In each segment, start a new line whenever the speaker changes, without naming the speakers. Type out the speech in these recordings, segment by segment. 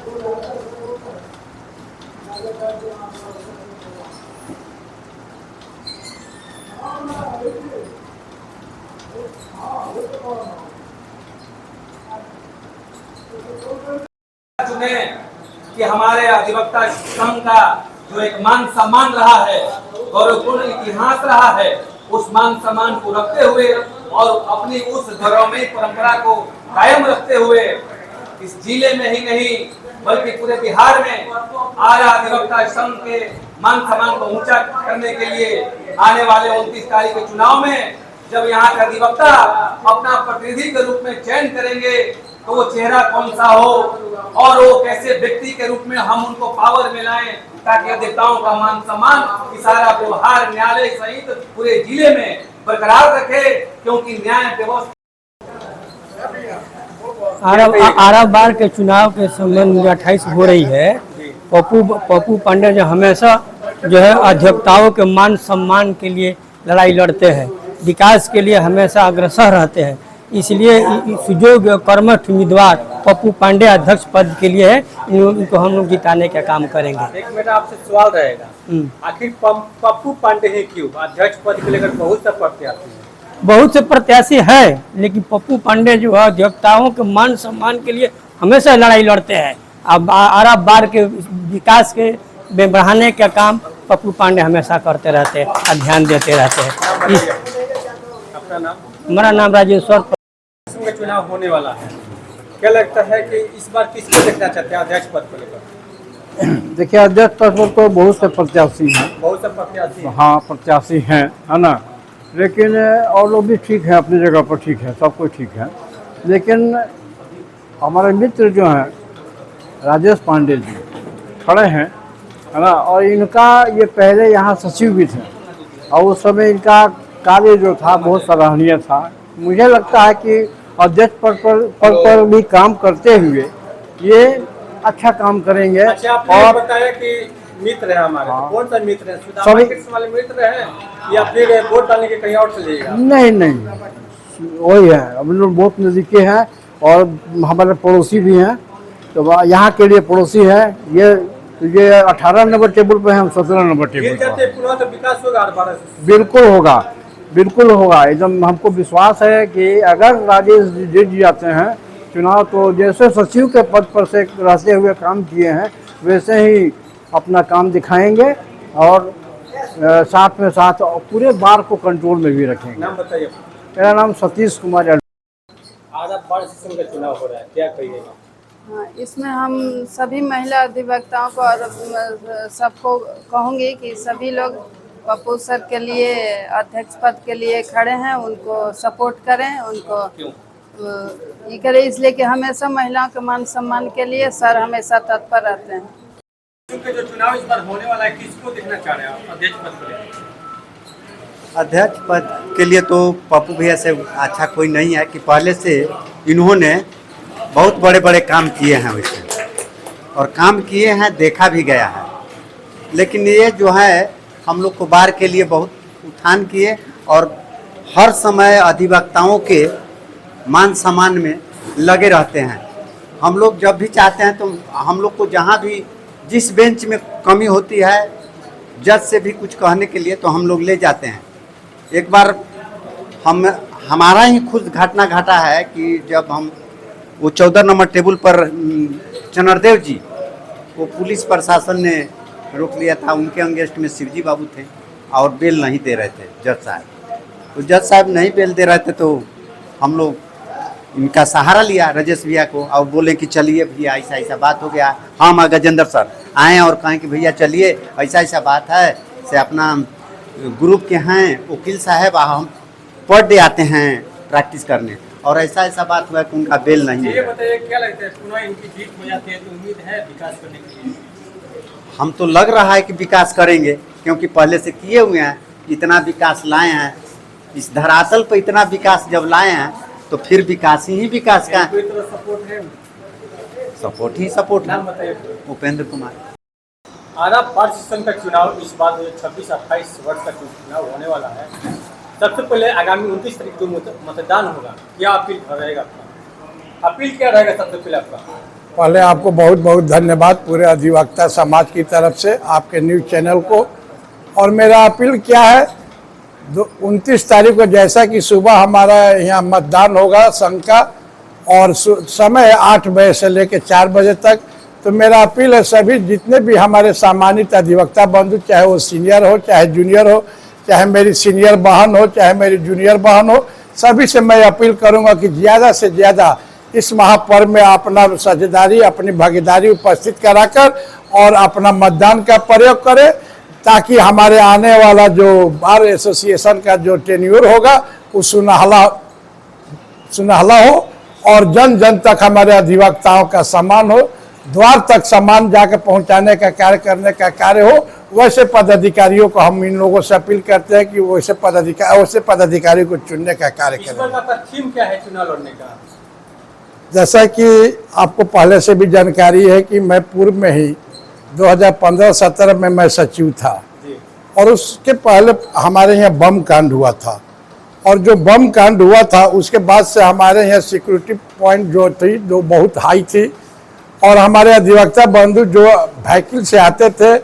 कि हमारे अधिवक्ता संघ का जो एक मान सम्मान रहा है, गौरवपूर्ण इतिहास रहा है, उस मान सम्मान को रखते हुए और अपनी उस गौरवमयी परंपरा को कायम रखते हुए इस जिले में ही नहीं बल्कि पूरे बिहार में आरा अधिवक्ता संघ के मान सम्मान को ऊंचा करने के लिए आने वाले 29 तारीख के चुनाव में जब यहाँ के अधिवक्ता अपना प्रतिनिधि के रूप में चयन करेंगे तो वो चेहरा कौन सा हो और वो कैसे व्यक्ति के रूप में हम उनको पावर में लाएं ताकि अधिवक्ताओं का मान सम्मान सारा व्यवहार न्यायालय सहित पूरे जिले में बरकरार रखे, क्योंकि न्याय व्यवस्था
आरा बार के चुनाव के संबंध में 28 हो रही है। पप्पू पांडे जो हमेशा जो है अधिवक्ताओं के मान सम्मान के लिए लड़ाई लड़ते हैं, विकास के लिए हमेशा अग्रसर रहते हैं, इसलिए सुयोग्य कर्मठ उम्मीदवार पप्पू पांडे अध्यक्ष पद के लिए है, इनको हम लोग जिताने का काम करेंगे।
एक मेरा आपसे सवाल रहेगा, आखिर पप्पू पांडे ही क्यों अध्यक्ष पद के लेकर बहुत से प्रत्याशी हैं?
बहुत से प्रत्याशी है, लेकिन पप्पू पांडे जो है अधिवक्ताओं के मान सम्मान के लिए हमेशा लड़ाई लड़ते हैं। अब आरा बार के विकास के बढ़ाने का काम पप्पू पांडे हमेशा करते रहते हैं और ध्यान देते रहते हैं।
अपना नाम?
हमारा नाम राजेश्वर।
चुनाव होने वाला है, क्या लगता है कि इस बार किसको देखना चाहते हैं अध्यक्ष पद को लेकर?
देखिए, अध्यक्ष पद पर तो बहुत से प्रत्याशी हैं,
बहुत से प्रत्याशी।
हाँ, प्रत्याशी हैं, है ना, लेकिन और लोग भी ठीक है, अपनी जगह पर ठीक है, सब कुछ ठीक है, लेकिन हमारे मित्र जो हैं राजेश पांडे जी खड़े हैं, है ना, और इनका ये पहले यहाँ सचिव भी थे और उस समय इनका कार्य जो था बहुत सराहनीय था। मुझे लगता है कि अध्यक्ष पद पर भी काम करते हुए ये अच्छा काम करेंगे।
अच्छा, आपने और बताया कि मित्र है हमारे, हाँ। कौन सा मित्र है? सुदामा कृष्ण वाले मित्र हैं या फिर वोट डालने के कहीं और चलेगा?
नहीं, वही है, हम लोग बहुत नज़दीकी हैं और हमारे पड़ोसी भी हैं, तो यहाँ के लिए पड़ोसी है। ये 18 नंबर टेबल पे है, हम 17 नंबर टेबल पर।
तो विकास होगा,
बिल्कुल होगा, एकदम हमको विश्वास है कि अगर राजेश जीत जाते हैं चुनाव तो जैसे सचिव के पद पर से रहते हुए काम किए हैं वैसे ही अपना काम दिखाएंगे और साथ में साथ पूरे बार को कंट्रोल में भी रखेंगे।
नाम बताइए।
मेरा नाम सतीश कुमार।
आरा बार सेशन का चुनाव हो रहा है, क्या कहिएगा?
हाँ, इसमें हम सभी महिला अधिवक्ताओं को और सबको कहूँगी कि सभी लोग पप्पू सर के लिए अध्यक्ष पद के लिए खड़े हैं, उनको सपोर्ट करें, उनको ये करें, इसलिए कि हमेशा महिलाओं के मान सम्मान के लिए सर हमेशा तत्पर रहते हैं।
क्योंकि जो चुनाव इस बार होने वाला है, किसको देखना चाह रहे हैं आप अध्यक्ष पद के लिए?
अध्यक्ष पद के लिए तो पप्पू भैया से अच्छा कोई नहीं है कि पहले से इन्होंने बहुत बड़े बड़े काम किए हैं वैसे, और काम किए हैं, देखा भी गया है, लेकिन ये जो है हम लोग को बार के लिए बहुत उत्थान किए और हर समय अधिवक्ताओं के मान सम्मान में लगे रहते हैं। हम लोग जब भी चाहते हैं तो हम लोग को जहाँ भी जिस बेंच में कमी होती है जज से भी कुछ कहने के लिए तो हम लोग ले जाते हैं। एक बार हमारा ही खुद घटना घटा है कि जब हम वो 14 नंबर टेबल पर चनरदेव जी, वो पुलिस प्रशासन ने रोक लिया था, उनके अंगेस्ट में शिवजी बाबू थे और बेल नहीं दे रहे थे जज साहब, तो जज साहब नहीं बेल दे रहे थे तो हम लोग इनका सहारा लिया राजेश भैया को और बोले कि चलिए भैया ऐसा ऐसा बात हो गया। हम गजेंद्र सर आए और कहें कि भैया चलिए ऐसा ऐसा बात है, से अपना ग्रुप के हैं वकील साहब, हम पर डे आते हैं प्रैक्टिस करने और ऐसा ऐसा बात हुआ कि उनका बेल नहीं।
ये बताइए, क्या लगता है पुनः इनकी जीत हो जाती है तो उम्मीद है विकास करने के लिए?
हम तो लग रहा है कि विकास करेंगे, क्योंकि पहले से किए हुए हैं, इतना विकास लाए हैं, इस धरातल पर इतना विकास जब लाए हैं तो फिर विकास ही विकास का
सपोर्ट है,
सपोर्ट ही सपोर्ट।
नाम बताइए।
उपेंद्र कुमार।
आरा बार सेशन का चुनाव इस बार 26-28 वर्ष का चुनाव होने वाला है। सबसे पहले आगामी 29 तारीख को मतदान होगा, क्या अपील रहेगा आपका? अपील क्या रहेगा सबसे पहले आपका?
पहले आपको बहुत बहुत धन्यवाद पूरे अधिवक्ता समाज की तरफ से, आपके न्यूज़ चैनल को। और मेरा अपील क्या है, 29 तारीख को जैसा कि सुबह हमारा यहाँ मतदान होगा संघ का, और समय 8 बजे से लेकर 4 बजे तक। तो मेरा अपील है सभी जितने भी हमारे सम्मानित अधिवक्ता बंधु, चाहे वो सीनियर हो चाहे जूनियर हो, चाहे मेरी सीनियर बहन हो चाहे मेरी जूनियर बहन हो, सभी से मैं अपील करूंगा कि ज़्यादा से ज़्यादा इस महापर्व में अपना साझेदारी, अपनी भागीदारी उपस्थित कराकर और अपना मतदान का प्रयोग करें, ताकि हमारे आने वाला जो बार एसोसिएशन का जो टेन्योर होगा वो सुनहला हो और जन जन तक हमारे अधिवक्ताओं का सम्मान हो, द्वार तक सम्मान जाकर पहुंचाने का कार्य करने का कार्य हो। वैसे पदाधिकारियों को हम इन लोगों से अपील करते हैं कि वैसे पदाधिकारी को चुनने का कार्य करें।
इस बार का थीम क्या है चुनाव लड़ने का?
जैसा कि आपको पहले से भी जानकारी है कि मैं पूर्व में ही 2015-17 में मैं सचिव था, और उसके पहले हमारे यहाँ बम कांड हुआ था, और जो बम कांड हुआ था उसके बाद से हमारे यहाँ सिक्योरिटी पॉइंट जो थी जो बहुत हाई थी, और हमारे अधिवक्ता बंधु जो व्हीकल से आते थे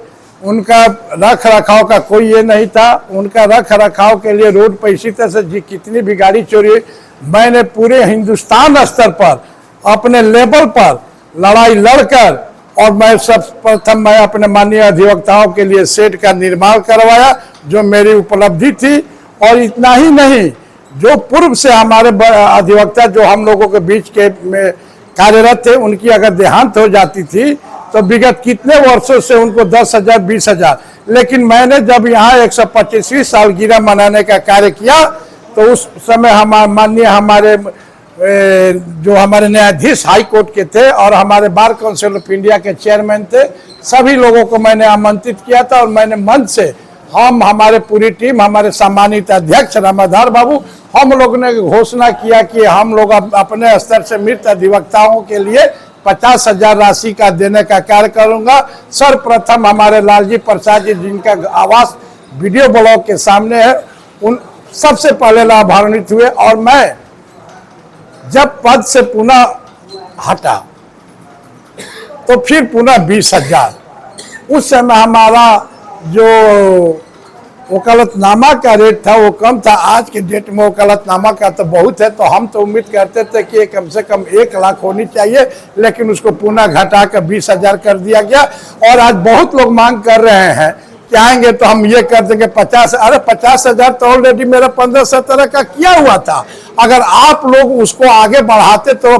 उनका रख रखाव का कोई ये नहीं था। उनका रख रखाव के लिए रोड पर इसी तरह से कितनी भी गाड़ी चोरी हुई, मैंने पूरे हिंदुस्तान स्तर पर अपने लेवल पर लड़ाई लड़कर, और मैं सर्वप्रथम मैं अपने माननीय अधिवक्ताओं के लिए शेड का निर्माण करवाया, जो मेरी उपलब्धि थी। और इतना ही नहीं, जो पूर्व से हमारे अधिवक्ता जो हम लोगों के बीच के में कार्यरत थे, उनकी अगर देहांत हो जाती थी तो विगत कितने वर्षों से उनको 10,000 20,000, लेकिन मैंने जब यहाँ 125वीं सालगिरह मनाने का कार्य किया तो उस समय माननीय हमारे जो हमारे न्यायाधीश हाई कोर्ट के थे और हमारे बार काउंसिल ऑफ इंडिया के चेयरमैन थे, सभी लोगों को मैंने आमंत्रित किया था, और मैंने मंच से हमारे पूरी टीम, हमारे सम्मानित अध्यक्ष रामाधार बाबू, हम लोग ने घोषणा किया कि हम लोग अपने स्तर से मृत अधिवक्ताओं के लिए 50,000 राशि का देने का कार्य करूंगा। सर्वप्रथम हमारे लालजी प्रसाद जी, जिनका आवास वीडियो ब्लॉग के सामने है, उन सबसे पहले लाभान्वित हुए। और मैं जब पद से पुनः हटा तो फिर पुनः 20,000। उस समय हमारा जो वकालतनामा का रेट था वो कम था, आज के डेट में वकालतनामा का तो बहुत है, तो हम तो उम्मीद करते थे कि कम से कम 1 लाख होनी चाहिए, लेकिन उसको पुनः घटा कर 20,000 कर दिया गया। और आज बहुत लोग मांग कर रहे हैं कि आएंगे तो हम ये कर देंगे 50। अरे 50,000 तो ऑलरेडी मेरा 15-17 का किया हुआ था। अगर आप लोग उसको आगे बढ़ाते तो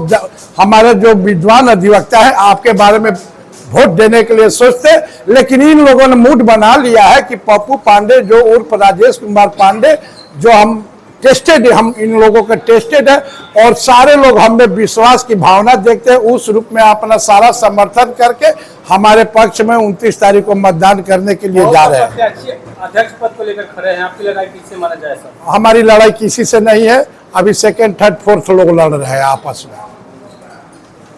हमारे जो विद्वान अधिवक्ता है आपके बारे में वोट देने के लिए सोचते, लेकिन इन लोगों ने मूड बना लिया है कि पप्पू पांडे जो उर्फ राजेश कुमार पांडे, जो हम टेस्टेड, हम इन लोगों के टेस्टेड है, और सारे लोग हमें विश्वास की भावना देखते हैं, उस रूप में अपना सारा समर्थन करके हमारे पक्ष में 29 तारीख को मतदान करने के लिए जा रहे हैं।
अध्यक्ष पद को लेकर खड़े हैं, आपकी लड़ाई किससे माना जाए सर?
हमारी लड़ाई किसी से नहीं है, अभी 2nd, 3rd, 4th लोग लड़ रहे हैं आपस में।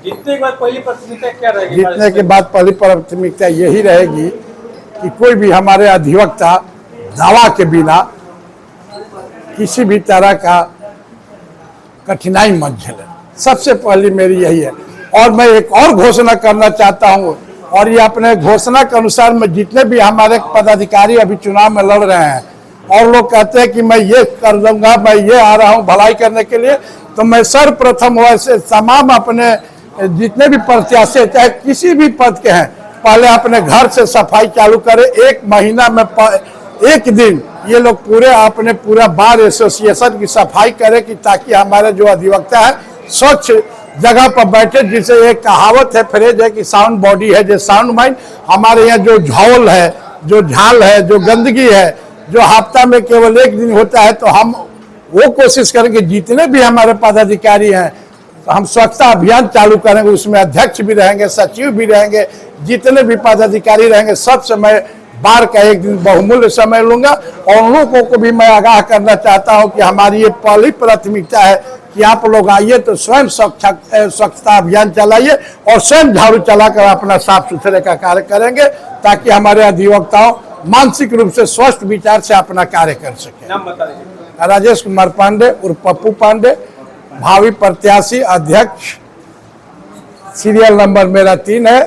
जीतने के बाद पहली प्राथमिकता क्या रहेगी?
जीतने के बाद पहली प्राथमिकता यही रहेगी कि कोई भी हमारे अधिवक्ता दावा के बिना किसी भी तरह का कठिनाई मत झेले, सबसे पहली मेरी यही है। और मैं एक और घोषणा करना चाहता हूँ, और ये अपने घोषणा के अनुसार मैं जितने भी हमारे पदाधिकारी अभी चुनाव में लड़ रहे हैं, और लोग कहते हैं कि मैं ये कर दूंगा, मैं ये आ रहा हूँ भलाई करने के लिए, तो मैं सर्वप्रथम वैसे तमाम अपने जितने भी प्रत्याशी चाहे किसी भी पद के हैं, पहले अपने घर से सफाई चालू करें। 1 महीना में 1 दिन ये लोग पूरा बार एसोसिएशन की सफाई करें, कि ताकि हमारे जो अधिवक्ता है स्वच्छ जगह पर बैठे। जिसे एक कहावत है, फ्रेज है कि साउंड बॉडी है जो साउंड माइंड। हमारे यहाँ जो झोल है, जो झाल है, जो गंदगी है, जो हफ्ता में केवल 1 दिन होता है, तो हम वो कोशिश करेंगे जितने भी हमारे पदाधिकारी हैं, तो हम स्वच्छता अभियान चालू करेंगे। उसमें अध्यक्ष भी रहेंगे, सचिव भी रहेंगे, जितने भी पदाधिकारी रहेंगे, सब समय बार का 1 दिन बहुमूल्य समय लूंगा। और उन लोगों को भी मैं आगाह करना चाहता हूं कि हमारी ये पहली प्राथमिकता है कि आप लोग आइए तो स्वयं स्वच्छता अभियान चलाइए, और स्वयं झाड़ू चलाकर अपना साफ सुथरे का कार्य करेंगे, ताकि हमारे अधिवक्ताओं मानसिक रूप से स्वस्थ विचार से अपना कार्य कर सके।
नाम बता दीजिए।
राजेश कुमार पांडे उर्फ पप्पू पांडे, भावी प्रत्याशी, अध्यक्ष सीरियल नंबर मेरा 3 है।